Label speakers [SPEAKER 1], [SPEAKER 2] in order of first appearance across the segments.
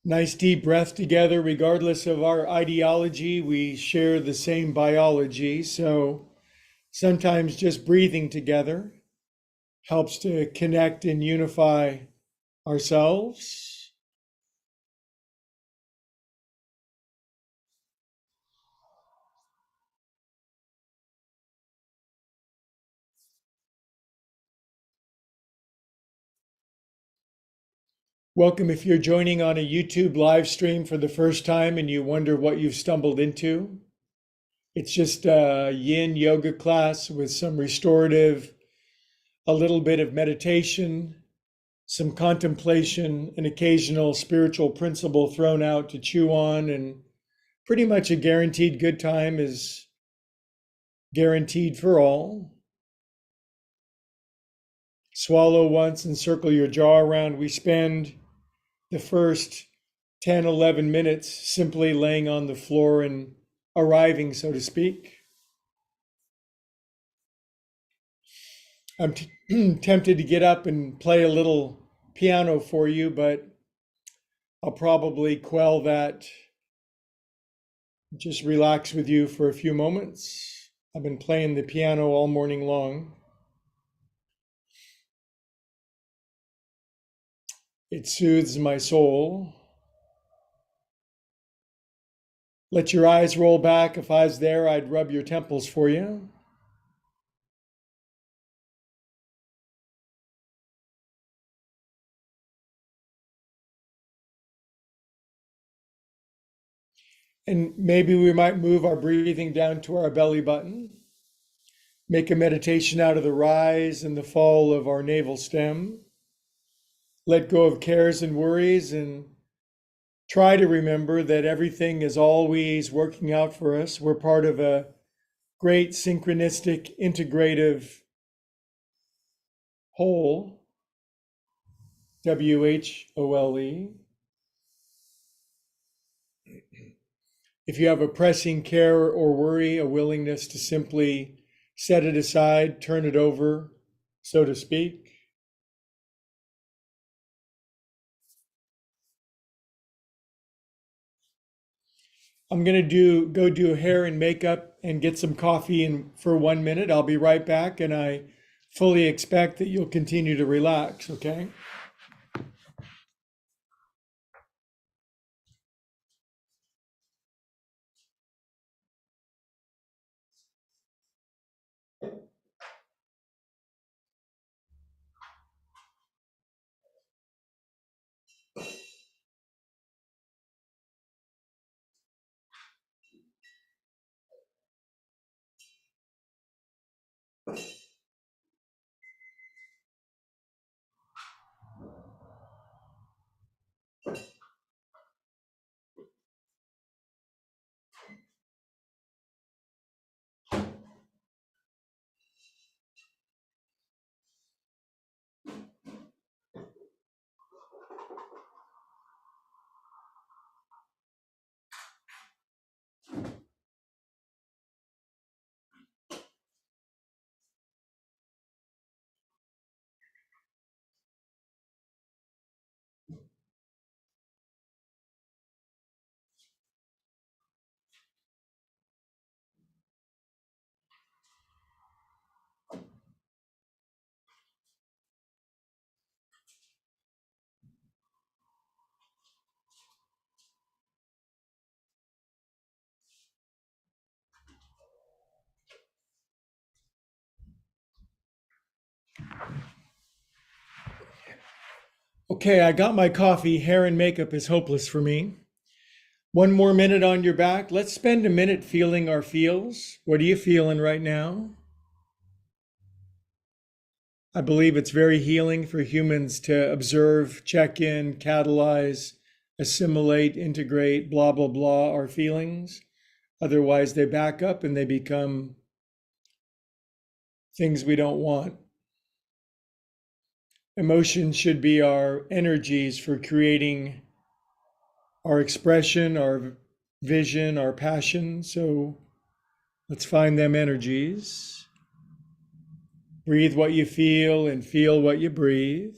[SPEAKER 1] Nice deep breath together. Regardless of our ideology, we share the same biology. So sometimes just breathing together helps to connect and unify ourselves. Welcome if you're joining on a YouTube live stream for the first time and you wonder what you've stumbled into. It's just a yin yoga class with some restorative, a little bit of meditation, some contemplation, an occasional spiritual principle thrown out to chew on, and pretty much a guaranteed good time is guaranteed for all. Swallow once and circle your jaw around. We spend the first 10, 11 minutes simply laying on the floor and arriving, so to speak. I'm tempted to get up and play a little piano for you, but I'll probably quell that. Just relax with you for a few moments. I've been playing the piano all morning long. It soothes my soul. Let your eyes roll back. If I was there, I'd rub your temples for you. And maybe we might move our breathing down to our belly button. Make a meditation out of the rise and the fall of our navel stem. Let go of cares and worries and try to remember that everything is always working out for us. We're part of a great synchronistic integrative whole, WHOLE. If you have a pressing care or worry, a willingness to simply set it aside, turn it over, so to speak. I'm gonna go do hair and makeup and get some coffee in for 1 minute. I'll be right back, and I fully expect that you'll continue to relax, okay? Okay, I got my coffee. Hair and makeup is hopeless for me. 1 more minute on your back. Let's spend a minute feeling our feels. What are you feeling right now? I believe it's very healing for humans to observe, check in, catalyze, assimilate, integrate, blah, blah, blah, our feelings. Otherwise, they back up and they become things we don't want. Emotions should be our energies for creating our expression, our vision, our passion. So let's find them energies. Breathe what you feel and feel what you breathe.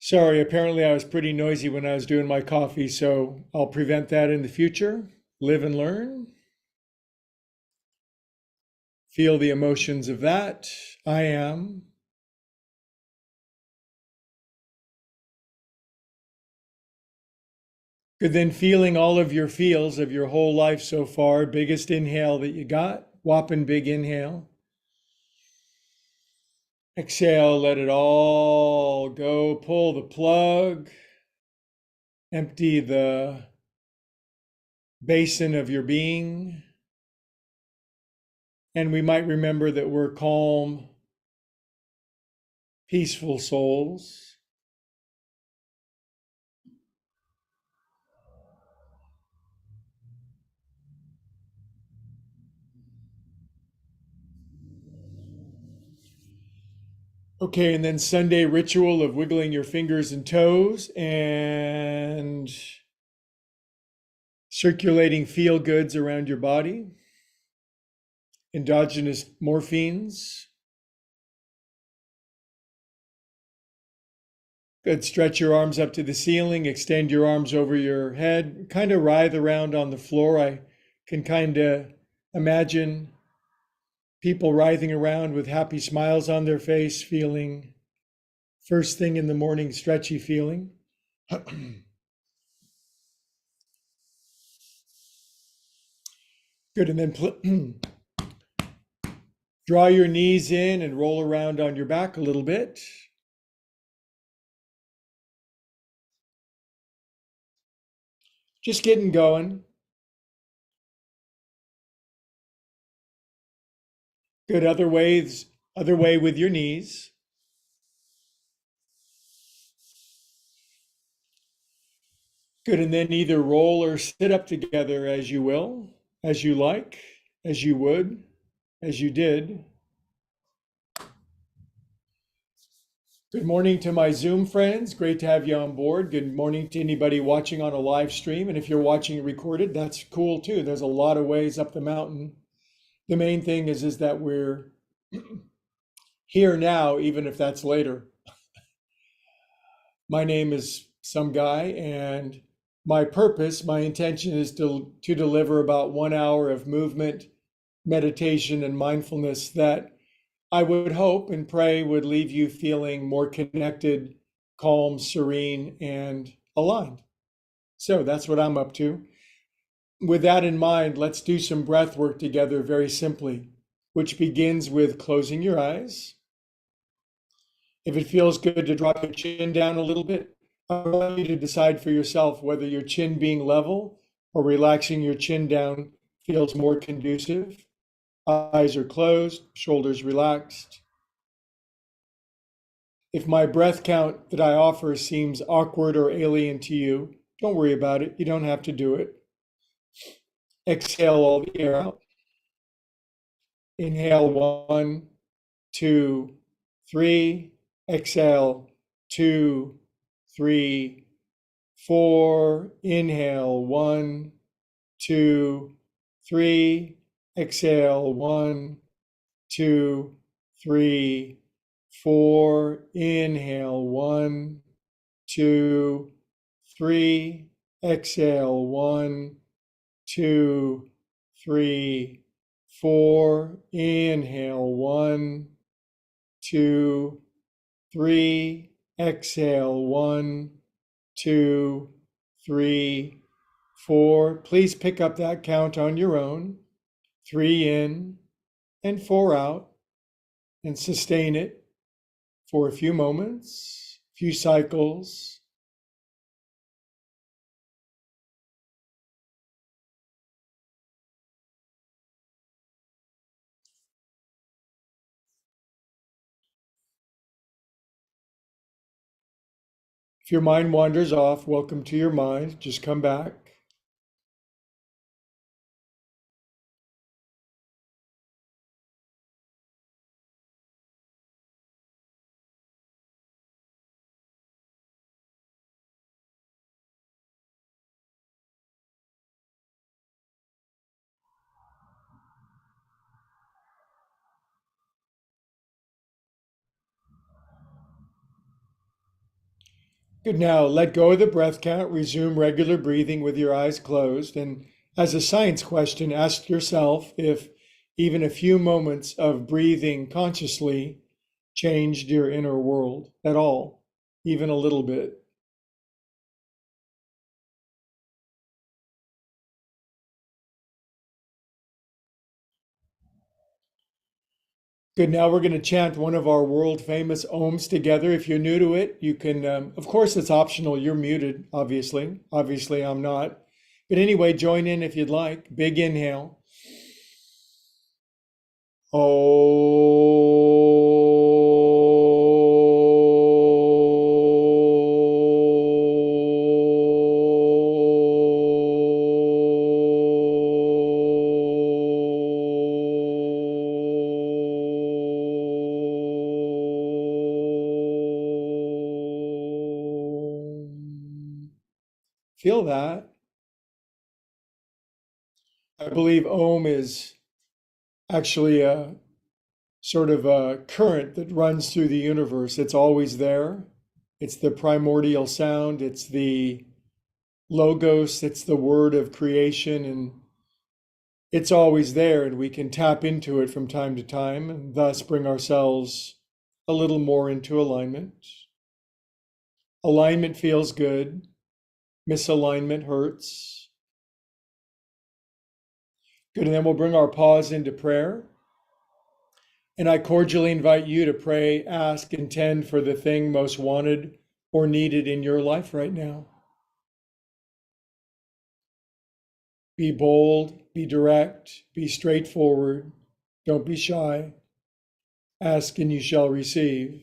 [SPEAKER 1] Sorry, apparently I was pretty noisy when I was doing my coffee, so I'll prevent that in the future. Live and learn. Feel the emotions of that. I am. Good, then feeling all of your feels of your whole life so far. Biggest inhale that you got. Whopping big inhale. Exhale, let it all go. Pull the plug. Empty the basin of your being. And we might remember that we're calm, peaceful souls. Okay, and then Sunday ritual of wiggling your fingers and toes and circulating feel goods around your body, endogenous morphines. Good. Stretch your arms up to the ceiling, extend your arms over your head, kind of writhe around on the floor. I can kind of imagine people writhing around with happy smiles on their face, feeling first thing in the morning, stretchy feeling. Good. And then draw your knees in and roll around on your back a little bit. Just getting going. Good. Other way with your knees. Good. And then either roll or sit up together as you will, as you like, as you would, as you did. Good morning to my Zoom friends. Great to have you on board. Good morning to anybody watching on a live stream. And if you're watching it recorded, that's cool too. There's a lot of ways up the mountain. The main thing is that we're here now, even if that's later. My name is some guy, and my purpose, my intention is to deliver about 1 hour of movement, meditation, and mindfulness that I would hope and pray would leave you feeling more connected, calm, serene, and aligned. So that's what I'm up to. With that in mind, let's do some breath work together very simply, which begins with closing your eyes. If it feels good to drop your chin down a little bit, I want you to decide for yourself whether your chin being level or relaxing your chin down feels more conducive. Eyes are closed, shoulders relaxed. If my breath count that I offer seems awkward or alien to you, don't worry about it. You don't have to do it. Exhale all the air out. Inhale 1, 2, 3. Exhale 2, 3, 4. Inhale 1, 2, 3. Exhale 1, 2, 3, 4. Inhale 1, 2, 3. Exhale 1, 2, 3, 4. Inhale 1, 2, 3. Exhale 1, 2, 3, 4. Please pick up that count on your own. 3 in and 4 out, and sustain it for a few moments, few cycles. If your mind wanders off, welcome to your mind. Just come back. Good. Now let go of the breath count. Resume regular breathing with your eyes closed. And as a science question, ask yourself if even a few moments of breathing consciously changed your inner world at all, even a little bit. Good. Now we're going to chant one of our world famous ohms together. If you're new to it, you can, of course, it's optional. You're muted, obviously. Obviously, I'm not. But anyway, join in if you'd like. Big inhale. Feel that. I believe Om is actually a sort of a current that runs through the universe. It's always there. It's the primordial sound. It's the logos. It's the word of creation. And it's always there. And we can tap into it from time to time and thus bring ourselves a little more into alignment. Alignment feels good. Misalignment hurts. Good. And then we'll bring our pause into prayer. And I cordially invite you to pray, ask, intend for the thing most wanted or needed in your life right now. Be bold, be direct, be straightforward. Don't be shy. Ask and you shall receive.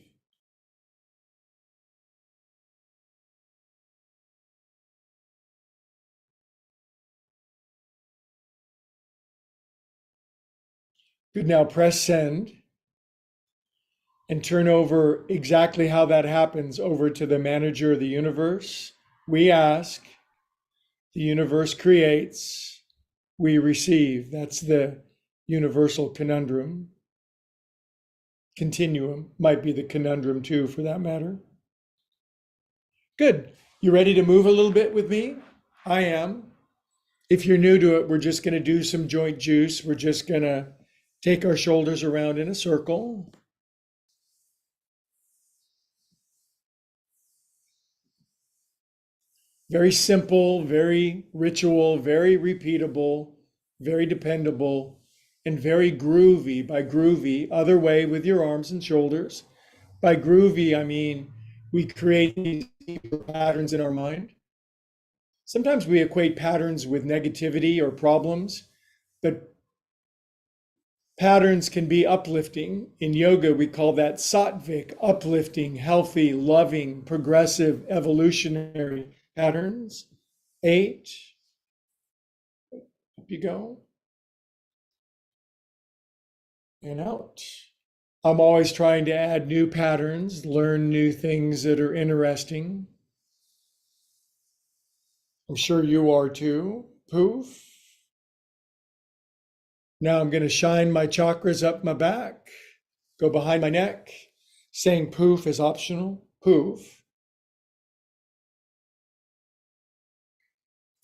[SPEAKER 1] Good. Now press send and turn over exactly how that happens over to the manager of the universe. We ask, the universe creates, we receive. That's the universal conundrum. Continuum might be the conundrum too, for that matter. Good. You ready to move a little bit with me? I am. If you're new to it, we're just going to do some joint juice. We're just going to take our shoulders around in a circle. Very simple, very ritual, very repeatable, very dependable, and very groovy. By groovy, other way with your arms and shoulders. By groovy, I mean we create these deeper patterns in our mind. Sometimes we equate patterns with negativity or problems, but patterns can be uplifting. In yoga, we call that sattvic, uplifting, healthy, loving, progressive, evolutionary patterns. 8, up you go, and out. I'm always trying to add new patterns, learn new things that are interesting. I'm sure you are too. Poof. Now I'm going to shine my chakras up my back, go behind my neck. Saying poof is optional. Poof.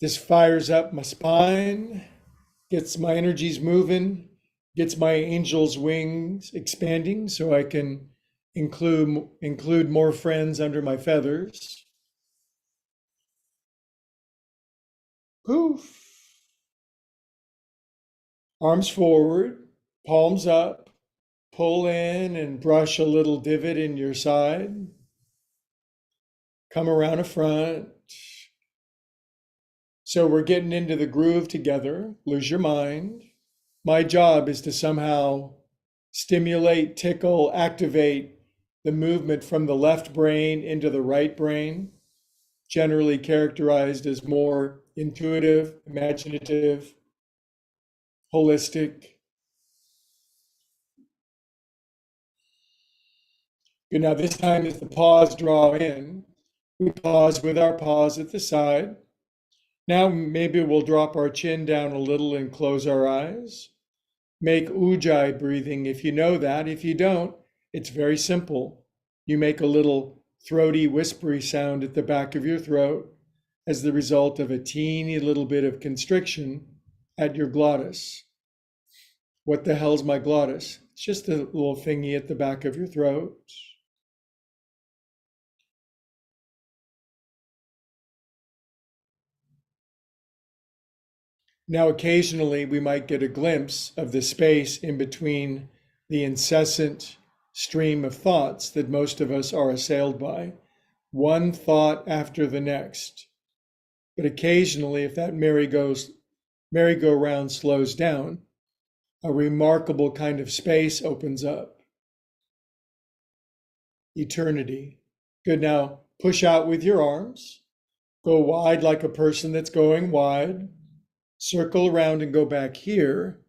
[SPEAKER 1] This fires up my spine, gets my energies moving, gets my angel's wings expanding so I can include more friends under my feathers. Poof. Arms forward, palms up, pull in and brush a little divot in your side. Come around a front. So we're getting into the groove together. Lose your mind. My job is to somehow stimulate, tickle, activate the movement from the left brain into the right brain, generally characterized as more intuitive, imaginative, holistic. Good. Now this time as the pause draw in, we pause with our paws at the side. Now maybe we'll drop our chin down a little and close our eyes. Make ujjayi breathing if you know that. If you don't, it's very simple. You make a little throaty, whispery sound at the back of your throat as the result of a teeny little bit of constriction at your glottis. What the hell's my glottis? It's just a little thingy at the back of your throat. Now, occasionally, we might get a glimpse of the space in between the incessant stream of thoughts that most of us are assailed by, one thought after the next. But occasionally, if that merry-go-round slows down, a remarkable kind of space opens up. Eternity. Good. Now, push out with your arms. Go wide like a person that's going wide. Circle around and go back here.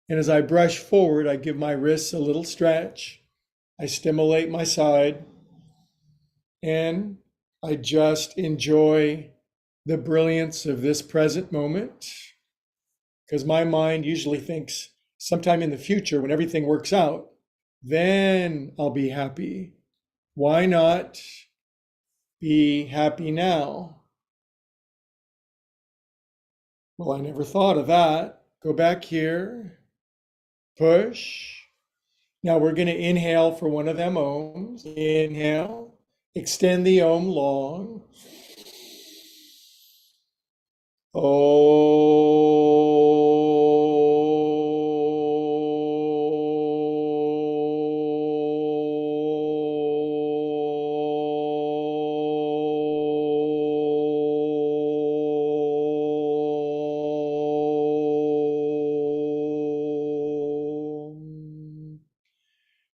[SPEAKER 1] And as I brush forward, I give my wrists a little stretch. I stimulate my side. And I just enjoy the brilliance of this present moment. Because my mind usually thinks sometime in the future, when everything works out, then I'll be happy. Why not be happy now? Well, I never thought of that. Go back here, push. Now we're going to inhale for one of them ohms. Inhale, extend the ohm long.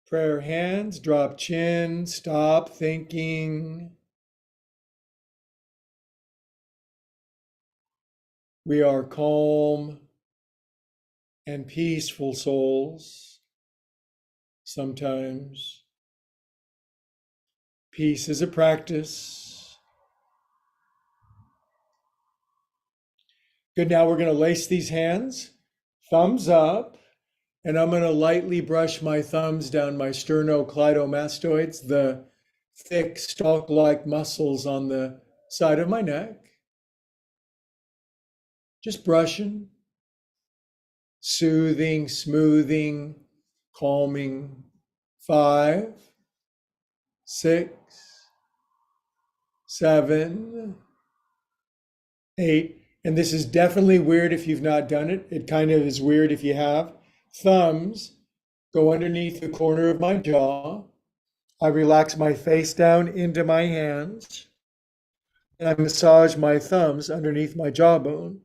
[SPEAKER 1] Prayer hands, drop chin, stop thinking. We are calm and peaceful souls. Sometimes peace is a practice. Good. Now we're going to lace these hands, thumbs up. And I'm going to lightly brush my thumbs down my sternocleidomastoids, the thick stalk-like muscles on the side of my neck. Just brushing, soothing, smoothing, calming. 5, 6, 7, 8. And this is definitely weird if you've not done it. It kind of is weird if you have. Thumbs go underneath the corner of my jaw. I relax my face down into my hands. And I massage my thumbs underneath my jawbone.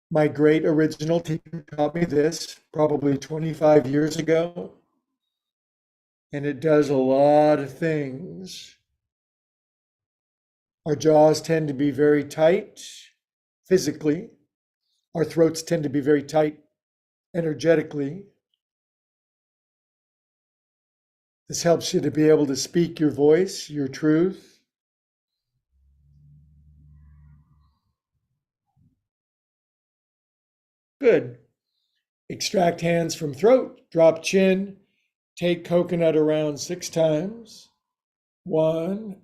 [SPEAKER 1] My great original teacher taught me this probably 25 years ago. And it does a lot of things. Our jaws tend to be very tight physically. Our throats tend to be very tight energetically. This helps you to be able to speak your voice, your truth. Good. Extract hands from throat, drop chin, take coconut around 6 times. 1,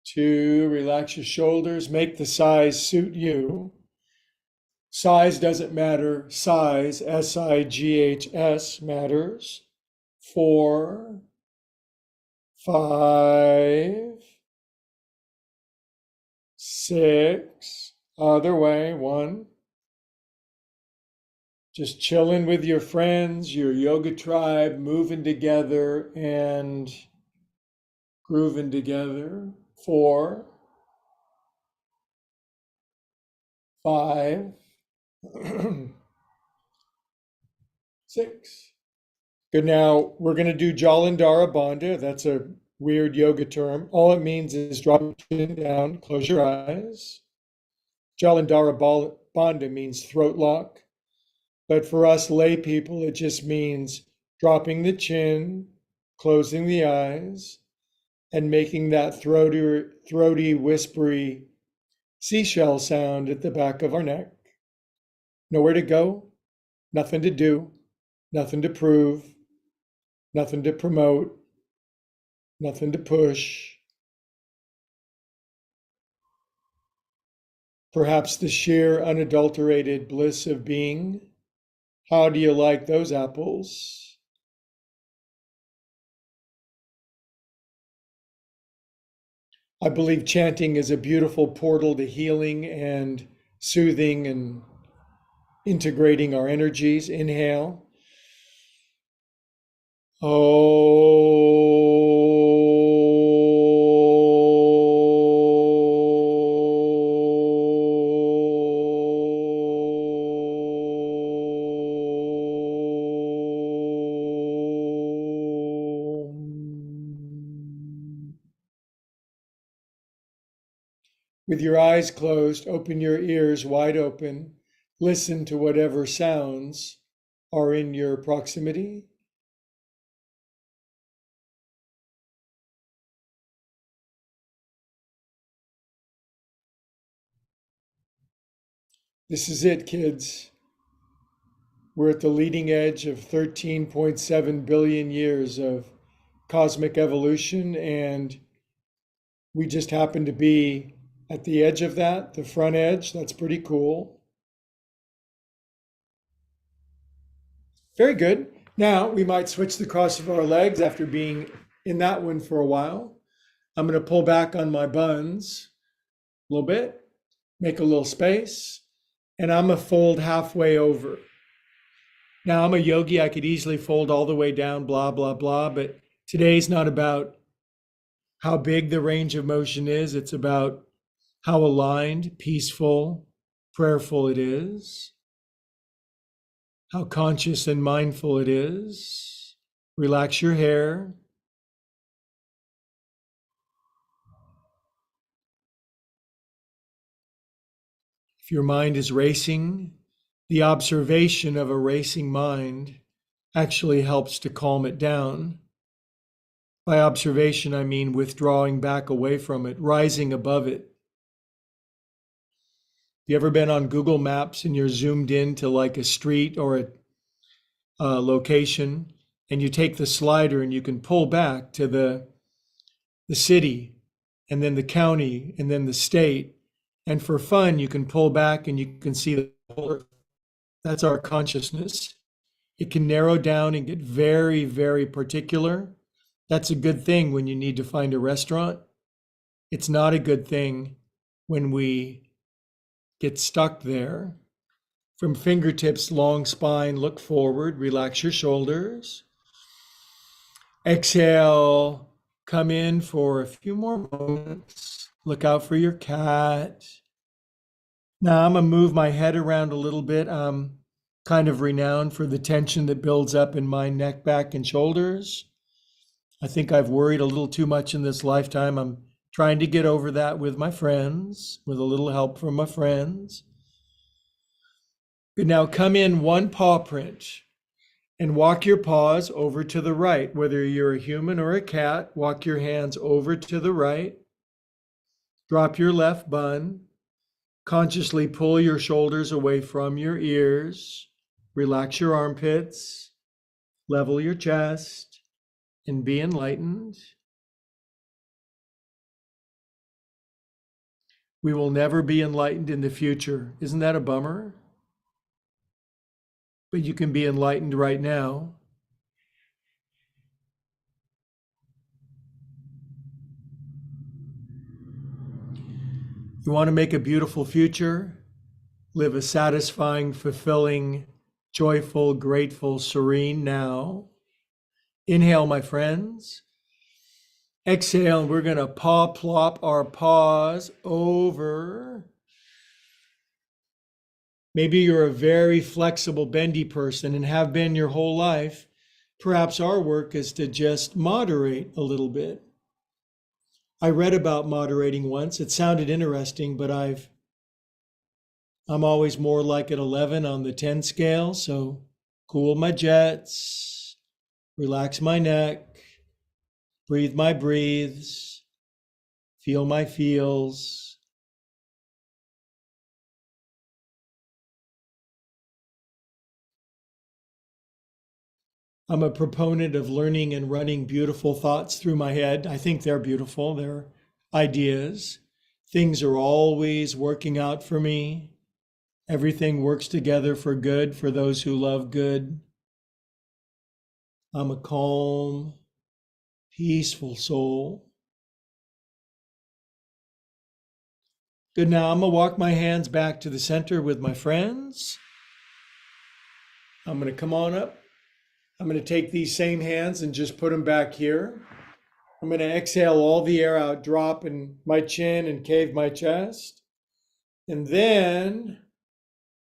[SPEAKER 1] 2, relax your shoulders, make the size suit you. Size doesn't matter. Size, SIGHS, matters. 4, 5, 6. Other way. 1. Just chilling with your friends, your yoga tribe, moving together and grooving together. 4, 5, 6. Good. Now we're going to do Jalandhara Bandha. That's a weird yoga term. All it means is drop your chin down, close your eyes. Jalandhara Bandha means throat lock. But for us lay people, it just means dropping the chin, closing the eyes, and making that throaty, whispery seashell sound at the back of our neck. Nowhere to go, nothing to do, nothing to prove, nothing to promote, nothing to push. Perhaps the sheer unadulterated bliss of being. How do you like those apples? I believe chanting is a beautiful portal to healing and soothing and integrating our energies. Inhale. With your eyes closed, open your ears wide open. Listen to whatever sounds are in your proximity. This is it, kids. We're at the leading edge of 13.7 billion years of cosmic evolution, and we just happen to be at the edge of that, the front edge. That's pretty cool. Very good. Now we might switch the cross of our legs after being in that one for a while. I'm going to pull back on my buns a little bit, make a little space, and I'm going to fold halfway over. Now, I'm a yogi. I could easily fold all the way down, blah, blah, blah. But today's not about how big the range of motion is. It's about how aligned, peaceful, prayerful it is, how conscious and mindful it is. Relax your hair. If your mind is racing, the observation of a racing mind actually helps to calm it down. By observation, I mean withdrawing back away from it, rising above it. You ever been on Google Maps and you're zoomed in to like a street or a location, and you take the slider and you can pull back to the city and then the county and then the state. And for fun, you can pull back and you can see the whole earth. That's our consciousness. It can narrow down and get very, very particular. That's a good thing when you need to find a restaurant. It's not a good thing when we get stuck there. From fingertips, long spine, look forward, relax your shoulders. Exhale, come in for a few more moments. Look out for your cat. Now I'm going to move my head around a little bit. I'm kind of renowned for the tension that builds up in my neck, back, and shoulders. I think I've worried a little too much in this lifetime. I'm trying to get over that with my friends, with a little help from my friends. Good. Now come in one paw print and walk your paws over to the right. Whether you're a human or a cat, walk your hands over to the right. Drop your left bun. Consciously pull your shoulders away from your ears. Relax your armpits. Level your chest and be enlightened. We will never be enlightened in the future. Isn't that a bummer? But you can be enlightened right now. You want to make a beautiful future? Live a satisfying, fulfilling, joyful, grateful, serene now. Inhale, my friends. Exhale, and we're going to paw plop our paws over. Maybe you're a very flexible, bendy person and have been your whole life. Perhaps our work is to just moderate a little bit. I read about moderating once. It sounded interesting, but I'm always more like an 11 on the 10 scale. So cool my jets, relax my neck, breathe my breathes, feel my feels. I'm a proponent of learning and running beautiful thoughts through my head. I think they're beautiful, they're ideas. Things are always working out for me. Everything works together for good for those who love good. I'm a calm, peaceful soul. Good. Now I'm going to walk my hands back to the center with my friends. I'm going to come on up. I'm going to take these same hands and just put them back here. I'm going to exhale all the air out, drop in my chin and cave my chest. And then,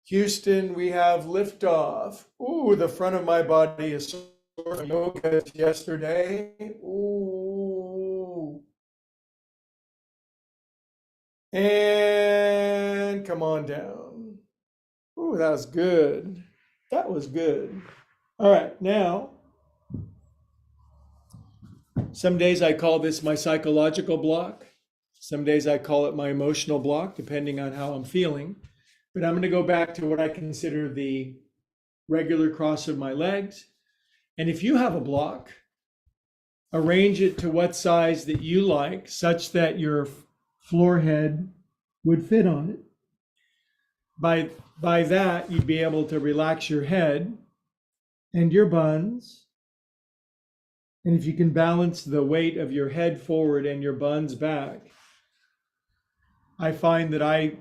[SPEAKER 1] Houston, we have liftoff. Ooh, the front of my body is sore from yoga yesterday. Ooh. And come on down. Ooh, that was good. That was good. All right, now, some days I call this my psychological block. Some days I call it my emotional block, depending on how I'm feeling. But I'm going to go back to what I consider the regular cross of my legs. And if you have a block, arrange it to what size that you like, such that your floor head would fit on it. By that, you'd be able to relax your head and your buns. And if you can balance the weight of your head forward and your buns back, I find that I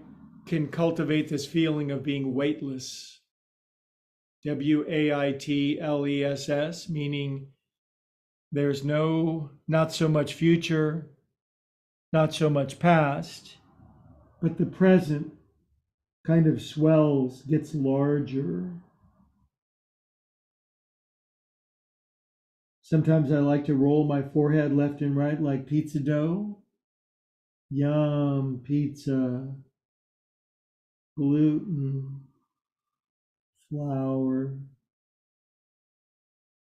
[SPEAKER 1] can cultivate this feeling of being weightless. WAITLESS, meaning there's not so much future, not so much past, but the present kind of swells, gets larger. Sometimes I like to roll my forehead left and right like pizza dough. Yum, pizza, gluten, flour.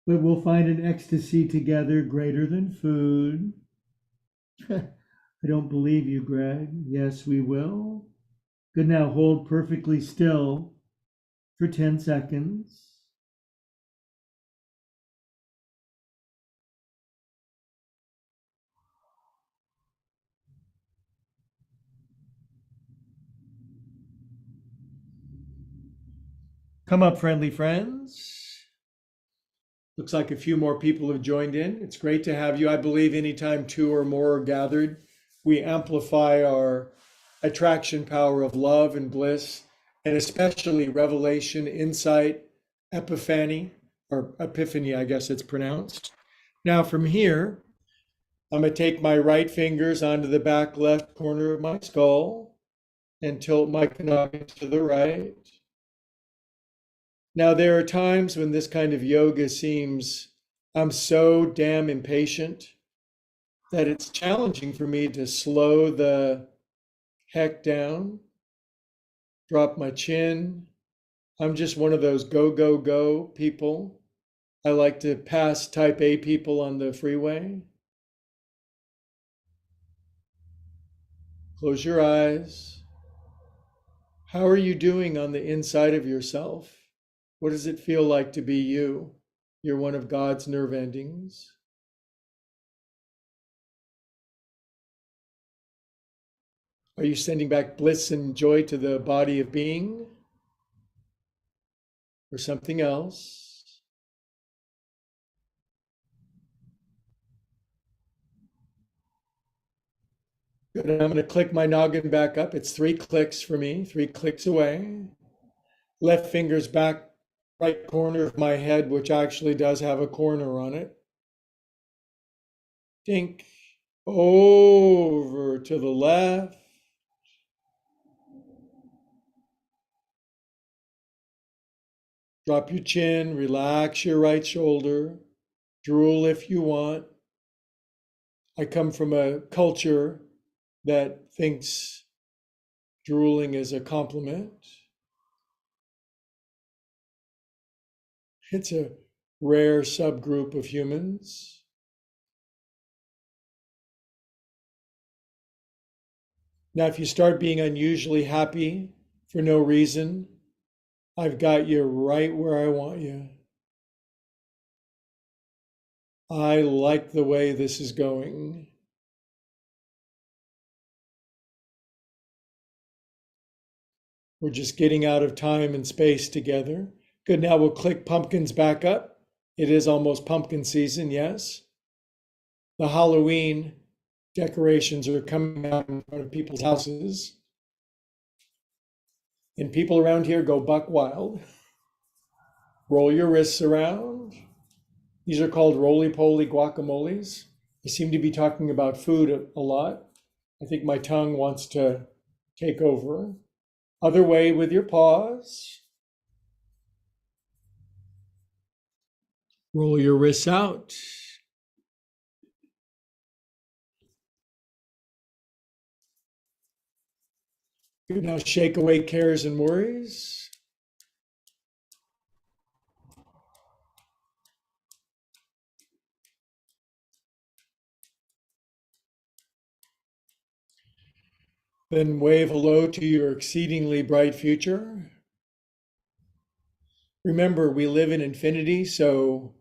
[SPEAKER 1] But we'll find an ecstasy together greater than food. I don't believe you, Greg. Yes, we will. Good. Now hold perfectly still for 10 seconds. Come up, friendly friends. Looks like a few more people have joined in. It's great to have you. I believe anytime two or more are gathered, we amplify our attraction power of love and bliss, and especially revelation, insight, epiphany, or epiphany, I guess it's pronounced. Now, from here, I'm going to take my right fingers onto the back left corner of my skull and tilt my noggin to the right. Now, there are times when this kind of yoga seems, I'm so damn impatient that it's challenging for me to slow the heck down, drop my chin. I'm just one of those go, go, go people. I like to pass type A people on the freeway. Close your eyes. How are you doing on the inside of yourself? What does it feel like to be you? You're one of God's nerve endings. Are you sending back bliss and joy to the body of being or something else? Good. I'm going to click my noggin back up. It's 3 clicks for me, 3 clicks away. Left finger's back right corner of my head, which actually does have a corner on it. Dink over to the left. Drop your chin, relax your right shoulder, drool if you want. I come from a culture that thinks drooling is a compliment. It's a rare subgroup of humans. Now, if you start being unusually happy for no reason, I've got you right where I want you. I like the way this is going. We're just getting out of time and space together. Good. Now we'll click pumpkins back up. It is almost pumpkin season, yes. The Halloween decorations are coming out in front of people's houses. And people around here go buck wild. Roll your wrists around. These are called roly-poly guacamoles. I seem to be talking about food a lot. I think my tongue wants to take over. Other way with your paws. Roll your wrists out. Good. Now shake away cares and worries. Then wave hello to your exceedingly bright future. Remember, we live in infinity, so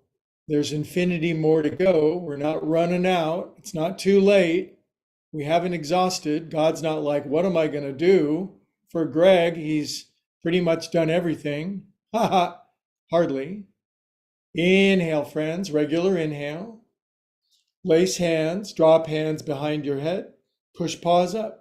[SPEAKER 1] there's infinity more to go. We're not running out. It's not too late. We haven't exhausted. God's not like, what am I going to do? For Greg, he's pretty much done everything. Ha ha, hardly. Inhale, friends, regular inhale. Lace hands, drop hands behind your head. Push paws up.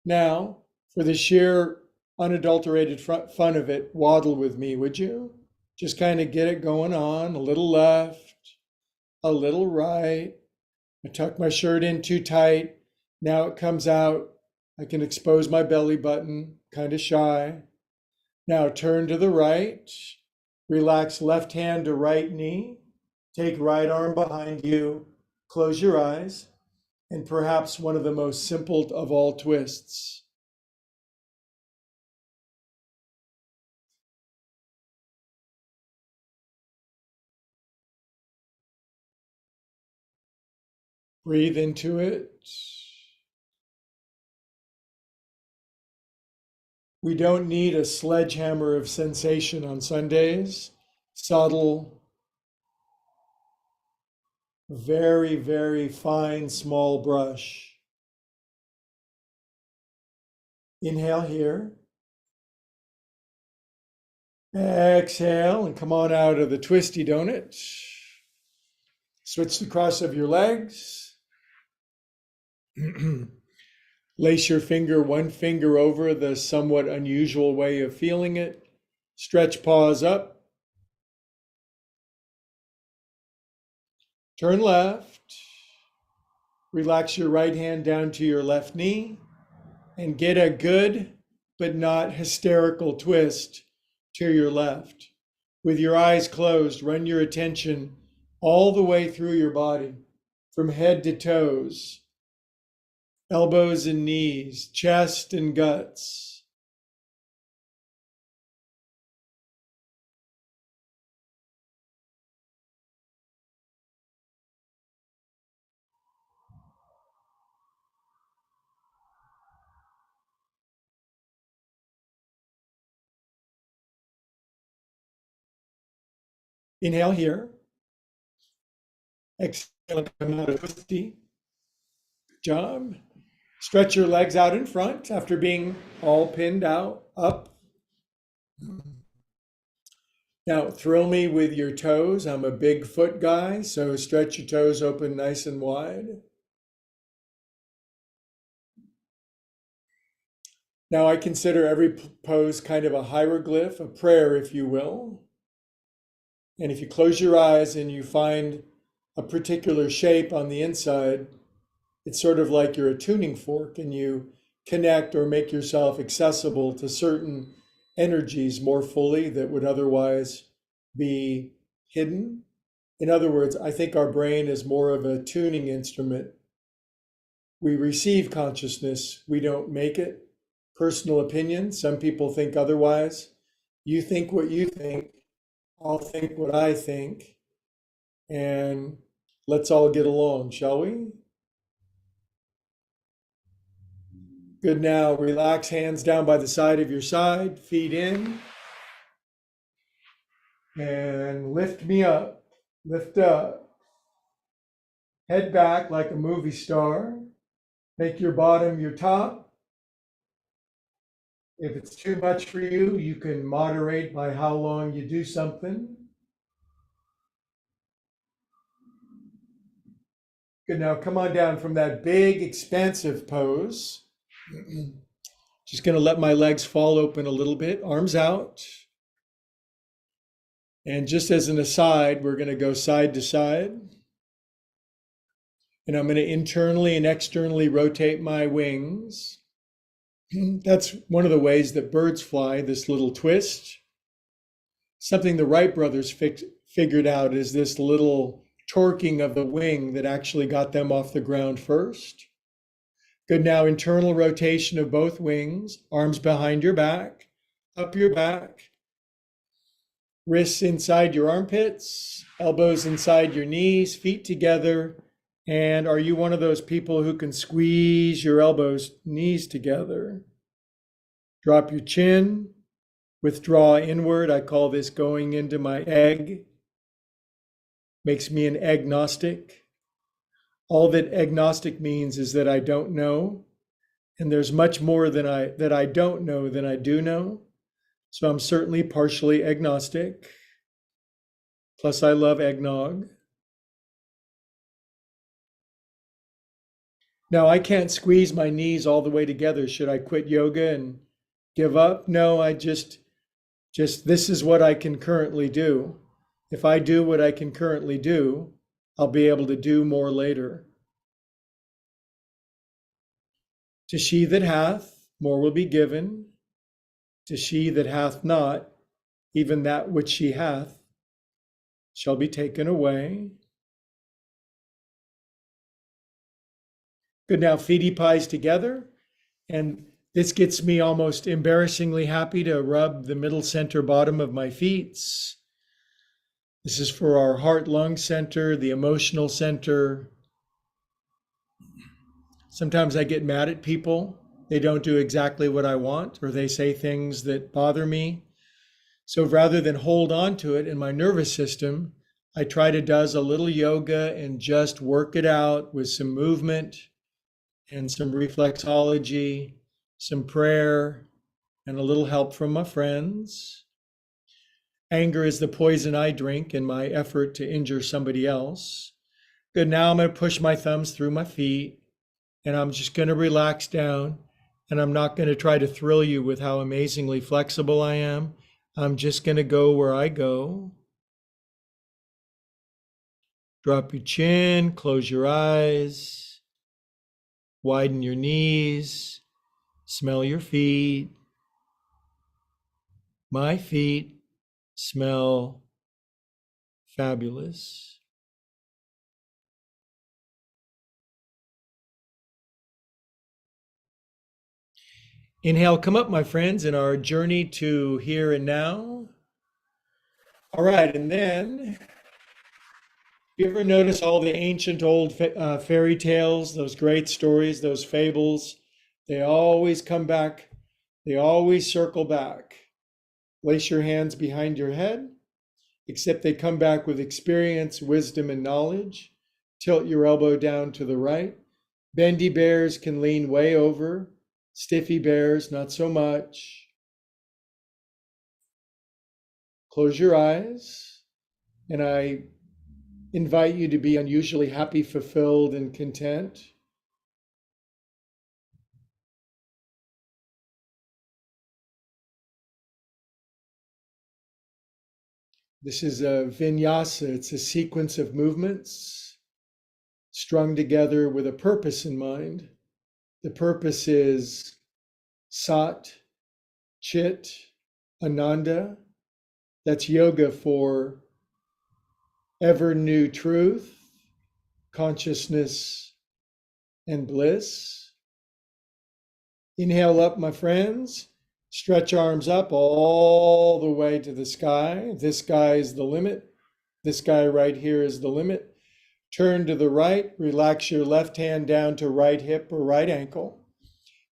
[SPEAKER 1] Now, for the sheer unadulterated fun of it, waddle with me, would you? Just kind of get it going on. A little left, a little right. I tuck my shirt in too tight. Now it comes out. I can expose my belly button, kind of shy. Now turn to the right. Relax left hand to right knee. Take right arm behind you. Close your eyes. And perhaps one of the most simple of all twists. Breathe into it. We don't need a sledgehammer of sensation on Sundays. Subtle, very, very fine, small brush. Inhale here. Exhale and come on out of the twisty donut. Switch the cross of your legs. Lace your one finger over the somewhat unusual way of feeling it. Stretch paws up. Turn left. Relax your right hand down to your left knee and get a good but not hysterical twist to your left. With your eyes closed, run your attention all the way through your body, from head to toes, elbows and knees, chest and guts. Inhale here. Exhale and come out of twisty. Good job. Stretch your legs out in front after being all pinned out, up. Now, thrill me with your toes. I'm a big foot guy, so stretch your toes open nice and wide. Now, I consider every pose kind of a hieroglyph, a prayer, if you will. And if you close your eyes and you find a particular shape on the inside, it's sort of like you're a tuning fork and you connect or make yourself accessible to certain energies more fully that would otherwise be hidden. In other words, I think our brain is more of a tuning instrument. We receive consciousness, we don't make it. Personal opinion, some people think otherwise. You think what you think, I'll think what I think, and let's all get along, shall we? Good. Now relax, hands down by the side of your side, feet in, and lift me up, lift up. Head back like a movie star. Make your bottom your top. If it's too much for you, you can moderate by how long you do something. Good, now come on down from that big, expansive pose. Just gonna let my legs fall open a little bit, arms out. And just as an aside, we're gonna go side to side. And I'm gonna internally and externally rotate my wings. That's one of the ways that birds fly, this little twist. Something the Wright brothers figured out is this little torquing of the wing that actually got them off the ground first. Good, now internal rotation of both wings, arms behind your back, up your back, wrists inside your armpits, elbows inside your knees, feet together. And are you one of those people who can squeeze your elbows, knees together? Drop your chin, withdraw inward. I call this going into my egg. Makes me an agnostic. All that agnostic means is that I don't know. And there's much more that I don't know than I do know. So I'm certainly partially agnostic. Plus I love eggnog. Now I can't squeeze my knees all the way together. Should I quit yoga and give up? No, I just this is what I can currently do. If I do what I can currently do, I'll be able to do more later. To she that hath, more will be given. To she that hath not, even that which she hath shall be taken away. Good, now feety pies together. And this gets me almost embarrassingly happy to rub the middle center bottom of my feet. This is for our heart lung center, the emotional center. Sometimes I get mad at people. They don't do exactly what I want, or they say things that bother me. So rather than hold on to it in my nervous system, I try to do a little yoga and just work it out with some movement and some reflexology, some prayer, and a little help from my friends. Anger is the poison I drink in my effort to injure somebody else. Good, now I'm going to push my thumbs through my feet, and I'm just going to relax down, and I'm not going to try to thrill you with how amazingly flexible I am. I'm just going to go where I go. Drop your chin, close your eyes, widen your knees, smell your feet. My feet smell fabulous. Inhale, come up, my friends, in our journey to here and now. All right, and then, you ever notice all the ancient old fairy tales, those great stories, those fables? They always come back, they always circle back. Place your hands behind your head, except they come back with experience, wisdom, and knowledge. Tilt your elbow down to the right. Bendy bears can lean way over. Stiffy bears, not so much. Close your eyes, and I invite you to be unusually happy, fulfilled, and content. This is a vinyasa. It's a sequence of movements strung together with a purpose in mind. The purpose is Sat, Chit, Ananda. That's yoga for ever new truth, consciousness, and bliss. Inhale up, my friends. Stretch arms up all the way to the sky. This sky is the limit. This guy right here is the limit. Turn to the right. Relax your left hand down to right hip or right ankle.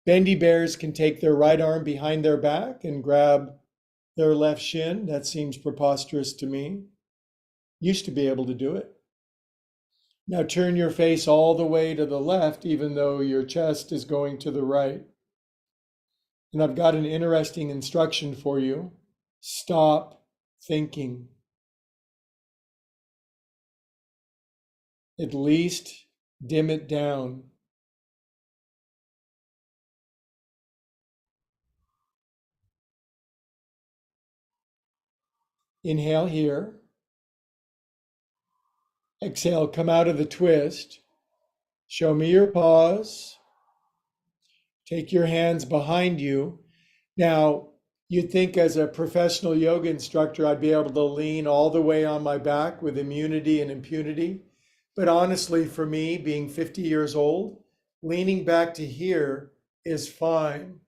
[SPEAKER 1] Bendy bears can take their right arm behind their back and grab their left shin. That seems preposterous to me. Used to be able to do it. Now turn your face all the way to the left, even though your chest is going to the right. And I've got an interesting instruction for you. Stop thinking. At least dim it down. Inhale here. Exhale, come out of the twist. Show me your paws. Take your hands behind you. Now, you'd think as a professional yoga instructor, I'd be able to lean all the way on my back with immunity and impunity. But honestly, for me, being 50 years old, leaning back to here is fine.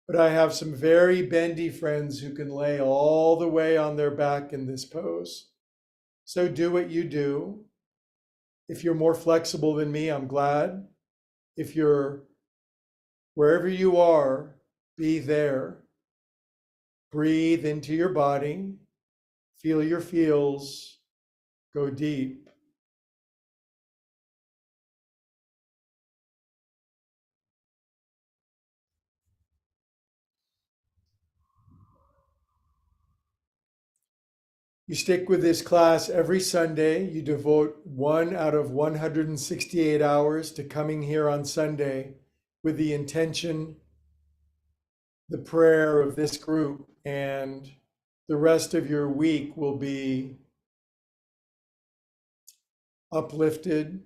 [SPEAKER 1] But I have some very bendy friends who can lay all the way on their back in this pose. So do what you do. If you're more flexible than me, I'm glad. If you're wherever you are, be there. Breathe into your body. Feel your feels. Go deep. You stick with this class every Sunday. You devote 1 out of 168 hours to coming here on Sunday with the intention, the prayer of this group, and the rest of your week will be uplifted,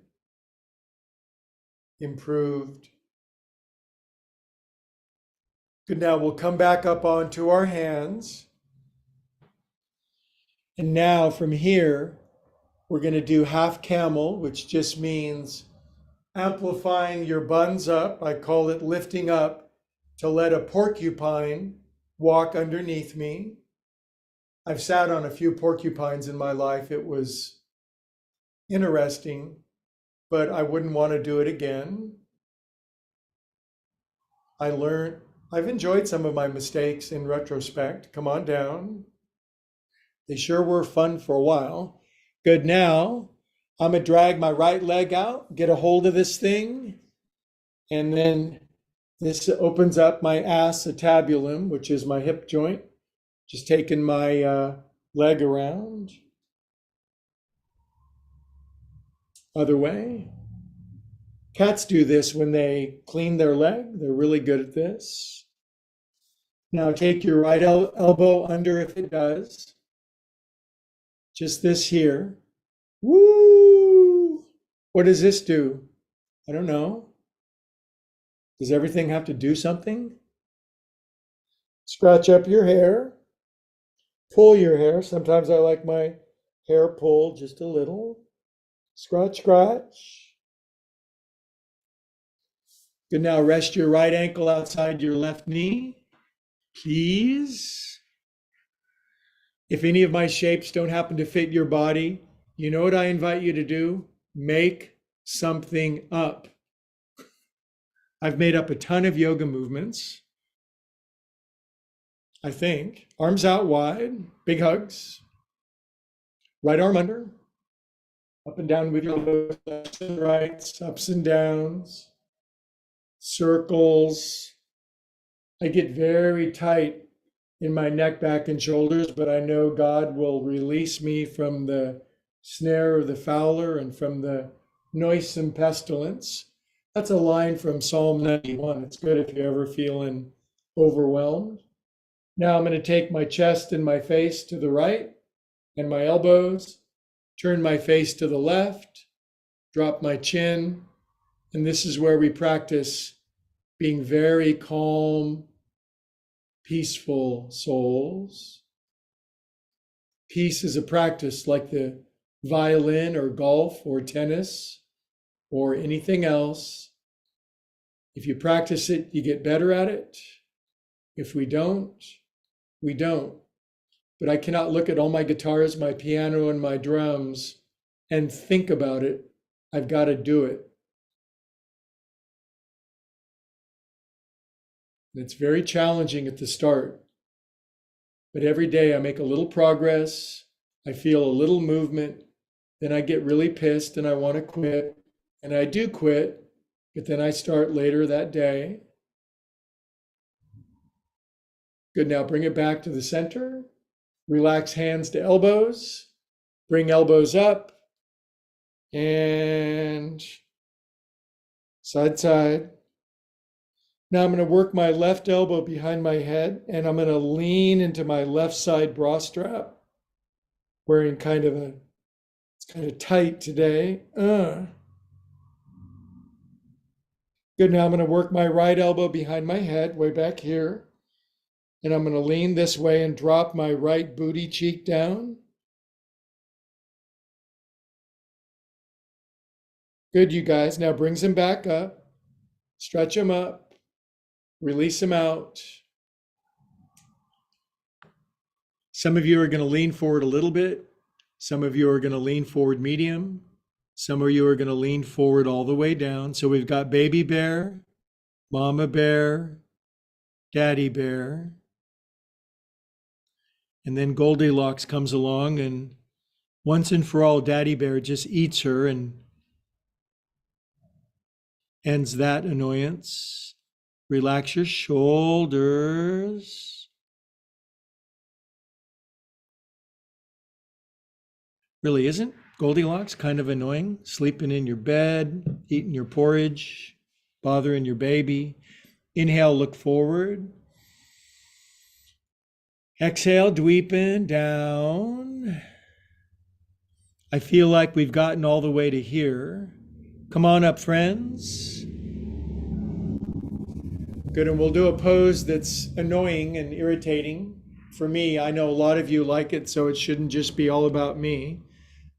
[SPEAKER 1] improved. Good. Now we'll come back up onto our hands. And now from here, we're going to do half camel, which just means amplifying your buns up. I call it lifting up to let a porcupine walk underneath me. I've sat on a few porcupines in my life. It was interesting, but I wouldn't want to do it again. I've enjoyed some of my mistakes in retrospect. Come on down. They sure were fun for a while. Good. Now I'm going to drag my right leg out, get a hold of this thing, and then this opens up my acetabulum, which is my hip joint. Just taking my leg around. Other way. Cats do this when they clean their leg. They're really good at this. Now take your right elbow under if it does. Just this here. Woo! What does this do? I don't know. Does everything have to do something? Scratch up your hair. Pull your hair. Sometimes I like my hair pulled just a little. Scratch, scratch. Good. Now rest your right ankle outside your left knee, please. If any of my shapes don't happen to fit your body, you know what I invite you to do? Make something up. I've made up a ton of yoga movements. I think. Arms out wide, big hugs. Right arm under. Up and down with your lefts and rights, ups and downs. Circles. I get very tight in my neck, back, and shoulders, but I know God will release me from the snare of the fowler and from the noisome pestilence. That's a line from Psalm 91. It's good if you're ever feeling overwhelmed. Now I'm going to take my chest and my face to the right and my elbows, turn my face to the left, drop my chin, and this is where we practice being very calm, peaceful souls. Peace is a practice like the violin or golf or tennis or anything else. If you practice it, you get better at it. If we don't, we don't. But I cannot look at all my guitars, my piano, and my drums and think about it. I've got to do it. It's very challenging at the start. But every day I make a little progress. I feel a little movement. Then I get really pissed and I want to quit. And I do quit, but then I start later that day. Good. Now bring it back to the center. Relax hands to elbows. Bring elbows up and side, side. Now I'm going to work my left elbow behind my head and I'm going to lean into my left side bra strap. Wearing it's kind of tight today. Good. Now I'm going to work my right elbow behind my head, way back here. And I'm going to lean this way and drop my right booty cheek down. Good, you guys. Now brings them back up. Stretch them up. Release them out. Some of you are going to lean forward a little bit. Some of you are going to lean forward medium. Some of you are going to lean forward all the way down. So we've got baby bear, mama bear, daddy bear. And then Goldilocks comes along and once and for all, daddy bear just eats her and ends that annoyance. Relax your shoulders. Really isn't Goldilocks kind of annoying? Sleeping in your bed, eating your porridge, bothering your baby. Inhale, look forward. Exhale, dweeping down. I feel like we've gotten all the way to here. Come on up, friends. Good, and we'll do a pose that's annoying and irritating. For me, I know a lot of you like it, so it shouldn't just be all about me.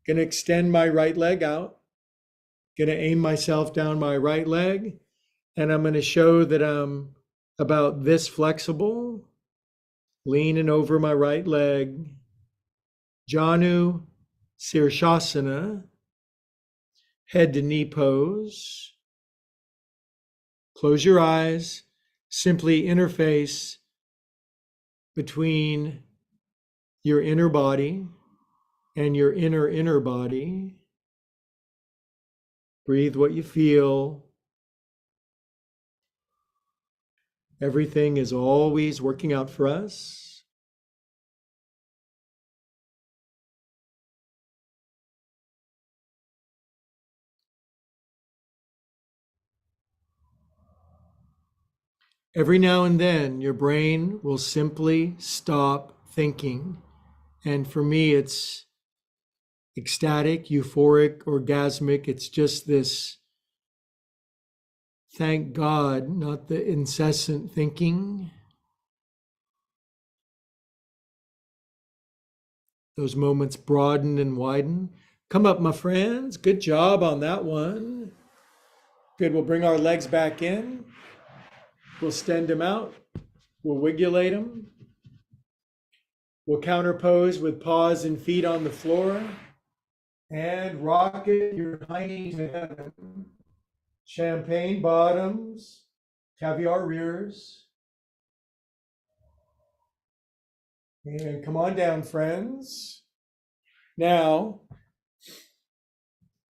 [SPEAKER 1] Gonna extend my right leg out. Gonna aim myself down my right leg, and I'm gonna show that I'm about this flexible, leaning over my right leg. Janu Sirshasana, head to knee pose. Close your eyes. Simply interface between your inner body and your inner body. Breathe what you feel. Everything is always working out for us. Every now and then, your brain will simply stop thinking. And for me, it's ecstatic, euphoric, orgasmic. It's just this, thank God, not the incessant thinking. Those moments broaden and widen. Come up, my friends. Good job on that one. Good. We'll bring our legs back in. We'll extend them out. We'll wigulate them. We'll counterpose with paws and feet on the floor. And rocket your hiney to heaven. Champagne bottoms, caviar rears. And come on down, friends. Now,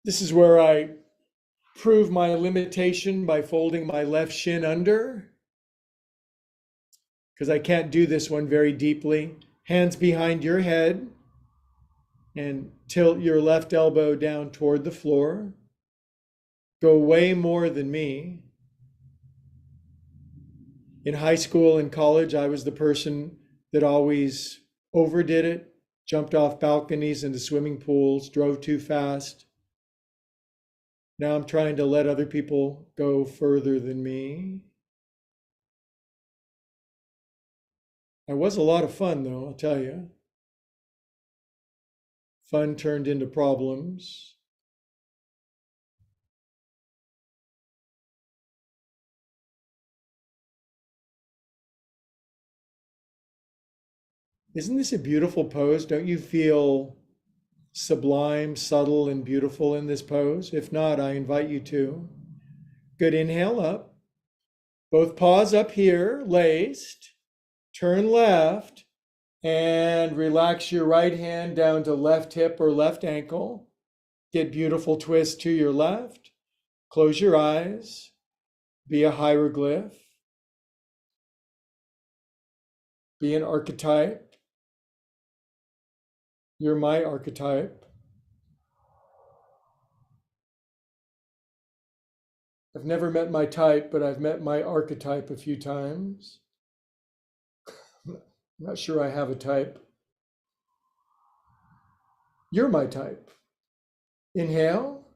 [SPEAKER 1] this is where I prove my limitation by folding my left shin under, because I can't do this one very deeply. Hands behind your head and tilt your left elbow down toward the floor. Go way more than me. In high school and college, I was the person that always overdid it, jumped off balconies into swimming pools, drove too fast. Now I'm trying to let other people go further than me. It was a lot of fun, though, I'll tell you. Fun turned into problems. Isn't this a beautiful pose? Don't you feel sublime, subtle, and beautiful in this pose? If not, I invite you to. Good, inhale up. Both paws up here, laced. Turn left and relax your right hand down to left hip or left ankle. Get beautiful twist to your left. Close your eyes. Be a hieroglyph. Be an archetype. You're my archetype. I've never met my type, but I've met my archetype a few times. I'm not sure I have a type. You're my type. Inhale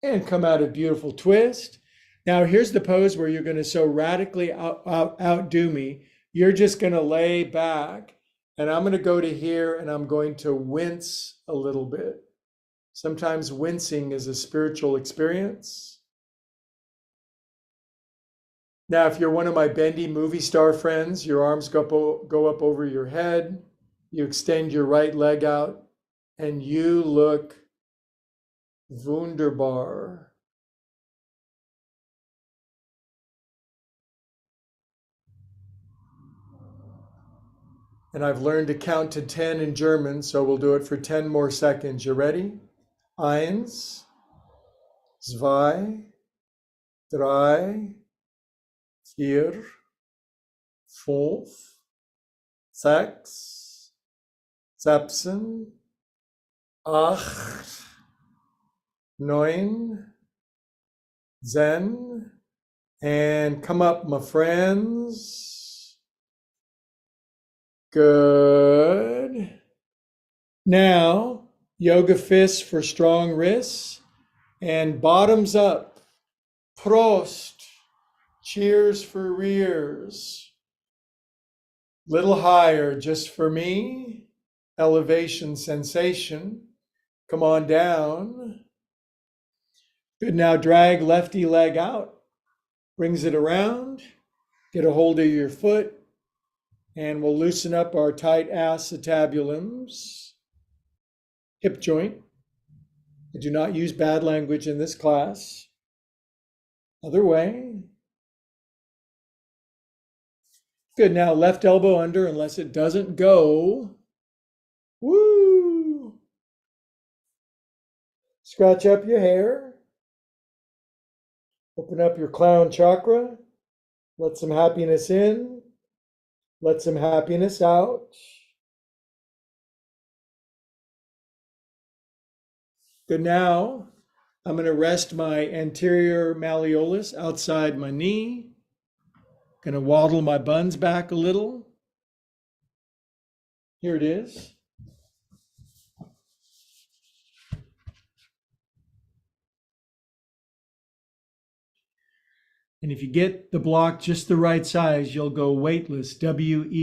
[SPEAKER 1] and come out a beautiful twist. Now here's the pose where you're going to so radically outdo me. You're just going to lay back and I'm going to go to here and I'm going to wince a little bit. Sometimes wincing is a spiritual experience. Now, if you're one of my bendy movie star friends, your arms go up over your head. You extend your right leg out and you look wunderbar. And I've learned to count to 10 in German, so we'll do it for 10 more seconds. You ready? Eins, zwei, drei, vier, fünf, sechs, sieben, acht, neun, 10, and come up, my friends. Good. Now, yoga fists for strong wrists and bottoms up. Prost. Cheers for rears. Little higher just for me. Elevation sensation. Come on down. Good. Now drag lefty leg out. Brings it around. Get a hold of your foot. And we'll loosen up our tight acetabulums. Hip joint. I do not use bad language in this class. Other way. Good. Now left elbow under unless it doesn't go. Woo! Scratch up your hair. Open up your crown chakra. Let some happiness in. Let some happiness out. Good. Now, I'm going to rest my anterior malleolus outside my knee. Going to waddle my buns back a little. Here it is. And if you get the block just the right size, you'll go weightless, W-E-I-G-H-T-L-E-S-S,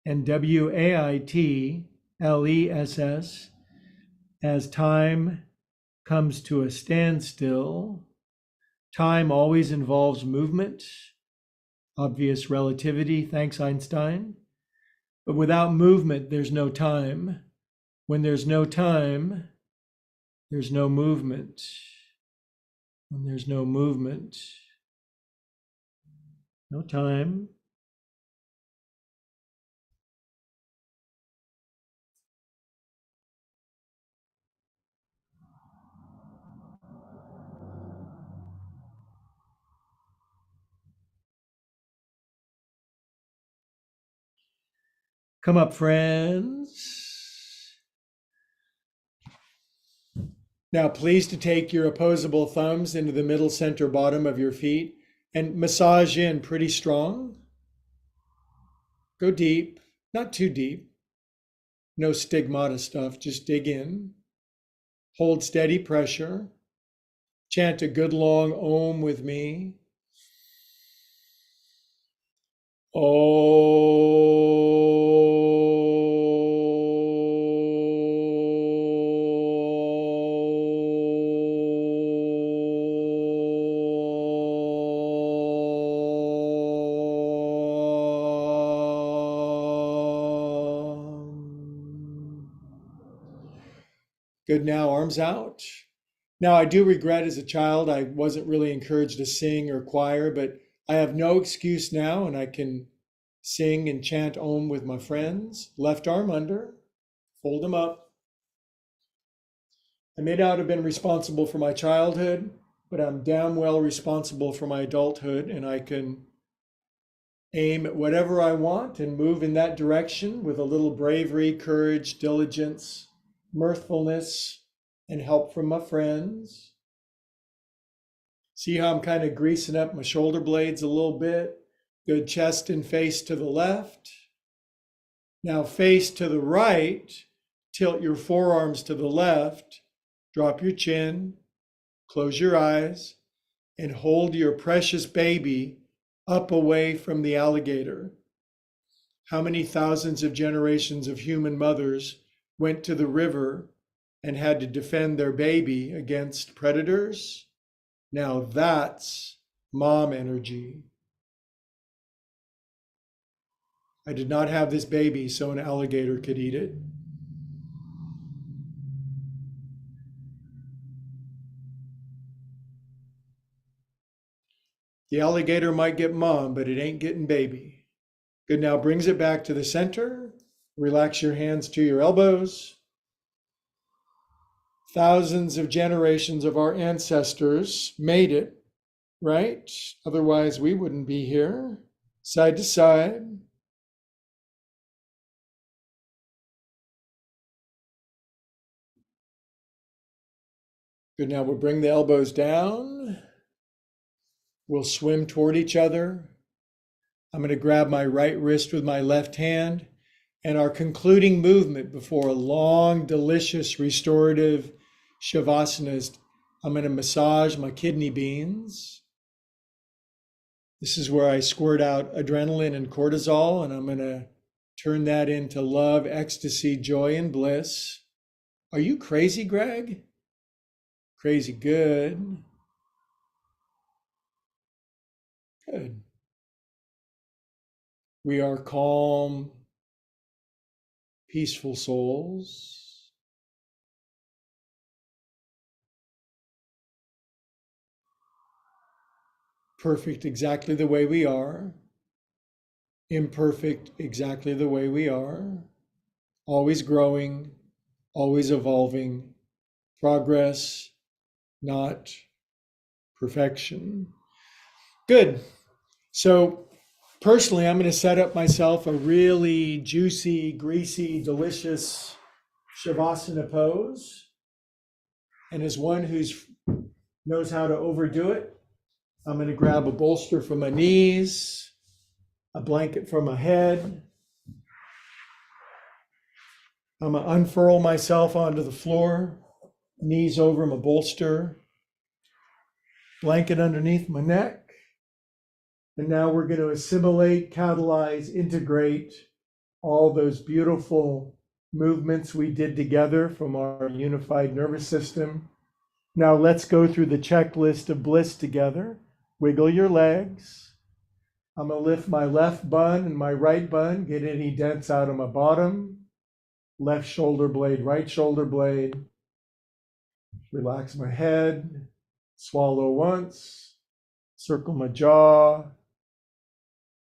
[SPEAKER 1] and W-A-I-T-L-E-S-S, as time comes to a standstill. Time always involves movement, obvious relativity, thanks Einstein. But without movement, there's no time. When there's no time, there's no movement. When there's no movement, no time. Come up, friends. Now, please to take your opposable thumbs into the middle center bottom of your feet and massage in pretty strong. Go deep, not too deep. No stigmata stuff, just dig in. Hold steady pressure. Chant a good long Om with me. Good. Now, arms out. Now, I do regret as a child, I wasn't really encouraged to sing or choir, but I have no excuse now and I can sing and chant Om with my friends. Left arm under. fold them up. I may not have been responsible for my childhood, but I'm damn well responsible for my adulthood, and I can aim at whatever I want and move in that direction with a little bravery, courage, diligence, mirthfulness, and help from my friends. See how I'm kind of greasing up my shoulder blades a little bit? Good chest and face to the left. Now face to the right, tilt your forearms to the left, drop your chin, close your eyes, and hold your precious baby up away from the alligator. How many thousands of generations of human mothers went to the river and had to defend their baby against predators? Now that's mom energy. I did not have this baby so an alligator could eat it. The alligator might get mom, but it ain't getting baby. Good, now brings it back to the center. Relax your hands to your elbows. Thousands of generations of our ancestors made it, right? Otherwise, we wouldn't be here. Side to side. Good, now we'll bring the elbows down. We'll swim toward each other. I'm going to grab my right wrist with my left hand. And our concluding movement before a long, delicious, restorative shavasana is I'm going to massage my kidney beans. This is where I squirt out adrenaline and cortisol, and I'm going to turn that into love, ecstasy, joy, and bliss. Are you crazy, Greg? Crazy good. Good. We are calm, peaceful souls. Perfect exactly the way we are. Imperfect exactly the way we are. Always growing, always evolving. Progress, not perfection. Good. So personally, I'm going to set up myself a really juicy, greasy, delicious Shavasana pose. And as one who knows how to overdo it, I'm going to grab a bolster for my knees, a blanket for my head. I'm going to unfurl myself onto the floor, knees over my bolster, blanket underneath my neck. And now we're going to assimilate, catalyze, integrate all those beautiful movements we did together from our unified nervous system. Now let's go through the checklist of bliss together. Wiggle your legs. I'm going to lift my left bun and my right bun, get any dents out of my bottom. Left shoulder blade, right shoulder blade. Relax my head. Swallow once. Circle my jaw.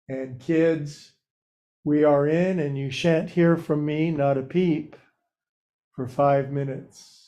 [SPEAKER 1] And kids, we are in, and you shan't hear from me, not a peep, for 5 minutes.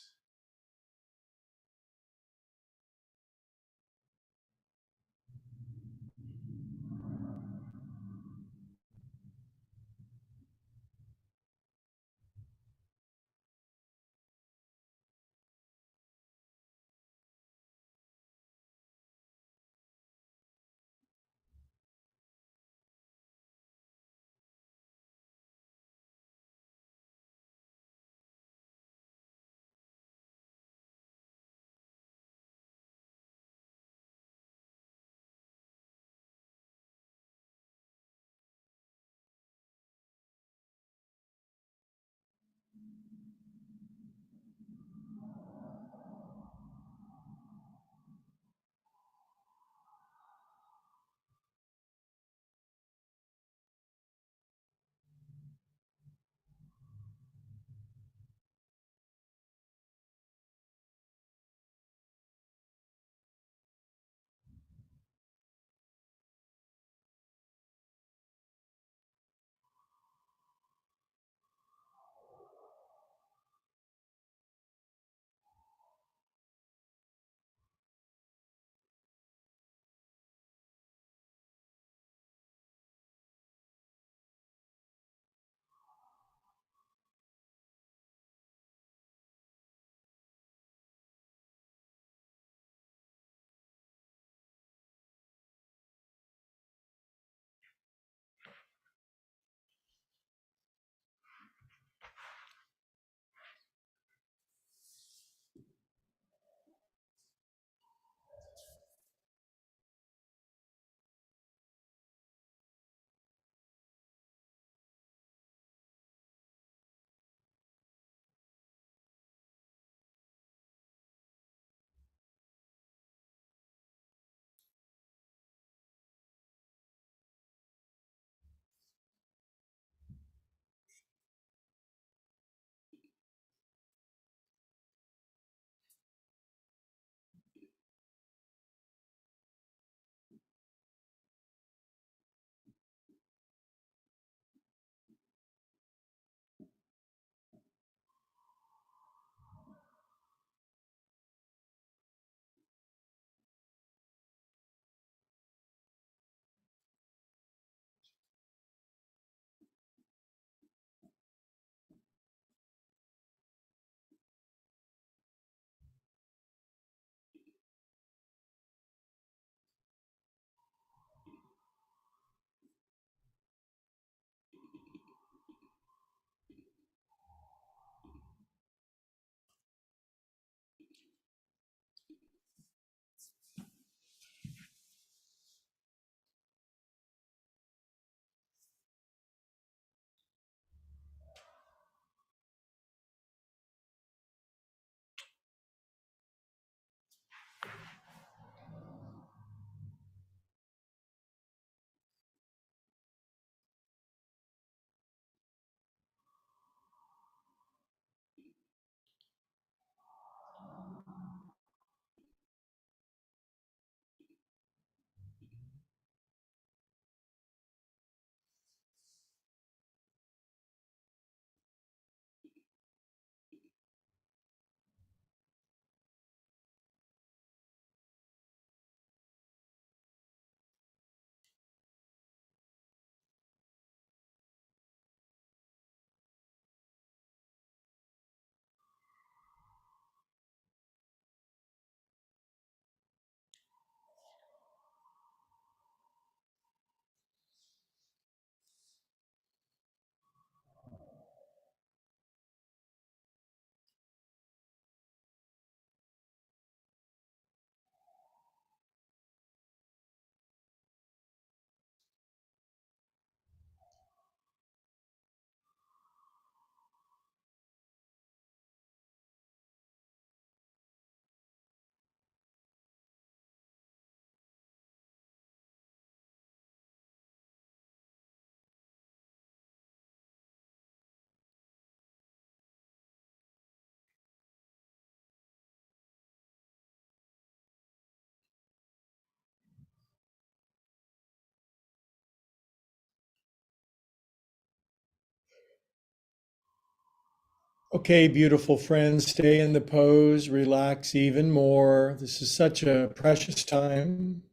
[SPEAKER 1] Okay, beautiful friends, stay in the pose, relax even more. This is such a precious time,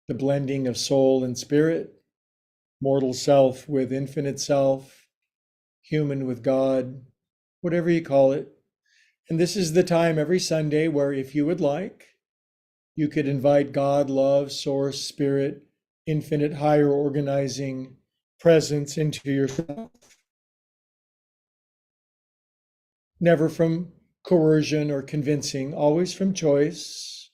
[SPEAKER 1] the blending of soul and spirit, mortal self with infinite self, human with God, whatever you call it. And this is the time every Sunday where, if you would like, you could invite God, love, source, spirit, infinite higher organizing presence into yourself, never from coercion or convincing, always from choice.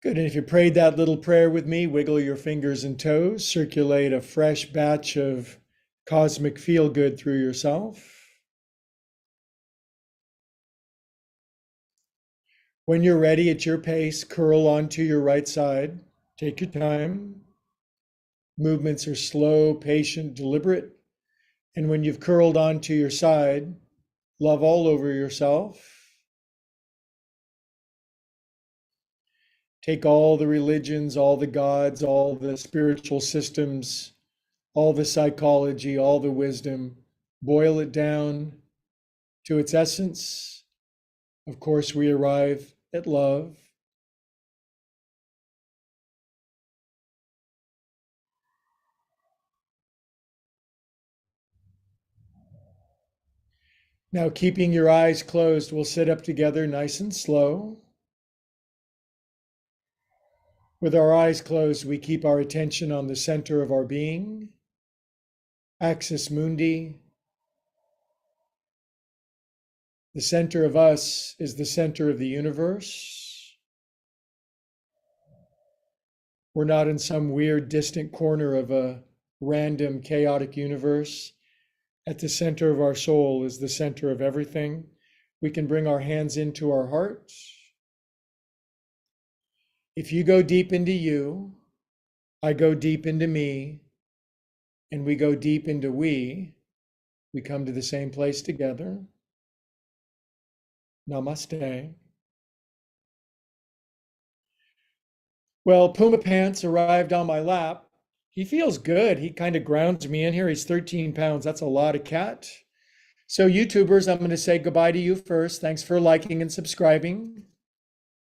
[SPEAKER 1] Good. And if you prayed that little prayer with me, wiggle your fingers and toes, circulate a fresh batch of cosmic feel good through yourself. When you're ready at your pace, curl onto your right side. Take your time. Movements are slow, patient, deliberate. And when you've curled onto your side, love all over yourself. Take all the religions, all the gods, all the spiritual systems, all the psychology, all the wisdom, boil it down to its essence. Of course, we arrive at love. Now, keeping your eyes closed, we'll sit up together nice and slow. With our eyes closed, we keep our attention on the center of our being, axis mundi. The center of us is the center of the universe. We're not in some weird, distant corner of a random, chaotic universe. At the center of our soul is the center of everything. We can bring our hands into our hearts. If you go deep into you, I go deep into me, and we go deep into we come to the same place together. Namaste. Well, Puma Pants arrived on my lap. He feels good. He kind of grounds me in here. He's 13 pounds. That's a lot of cat. So, YouTubers, I'm going to say goodbye to you first. Thanks for liking and subscribing.